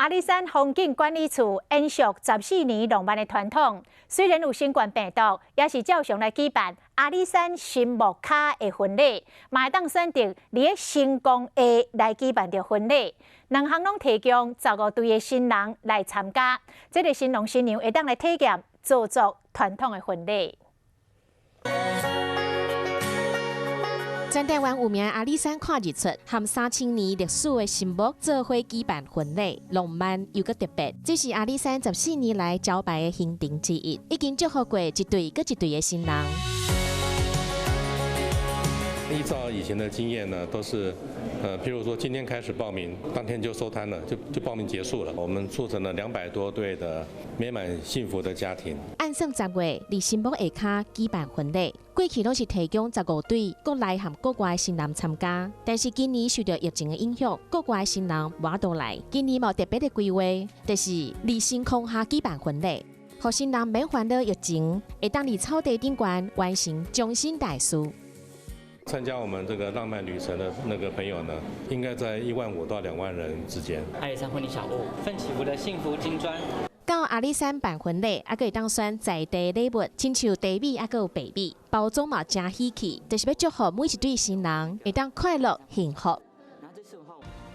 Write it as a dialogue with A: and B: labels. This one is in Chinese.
A: 阿里山风景管理处延续14年浪漫的传统，虽然有新冠病毒，也是照常来举办阿里山新木卡的婚礼，嘛会当选择伫成功下来举办着婚礼。两项拢提供15对的新人来参加，这个新郎新娘会当来体验做作传统的婚礼。
B: 全台湾有名阿里山看日出，和3000年历史的新木做伙举办婚礼，浪漫又搁特别。这是阿里山14年来招牌的行程之一，已经祝福过一对搁一对的新人。
C: 依照以前的经验呢，都是譬如说今天开始报名，当天就收摊了，就报名结束了。我们促成了200多对的美满幸福的家庭。
B: 按算10月伫新木下卡举办婚礼。 过去都是提供15对国内和国外新人参加，但是今年受到疫情的影响，国外新人无法度来。今年无特别的规划，就是伫星空下举办婚礼，让新人免烦恼疫情，会当伫草地顶端完成终身大事。
C: 参加我们这个浪漫旅程的那个朋友呢，应该在15000到2万人之间。
D: 阿里山婚礼小屋，奋起湖的幸福金砖。
B: 到阿里山办婚礼，还可以当选在地礼物，亲像茶米，还有白米，包装嘛真喜气，就是要祝福每一对新人会当快乐幸福。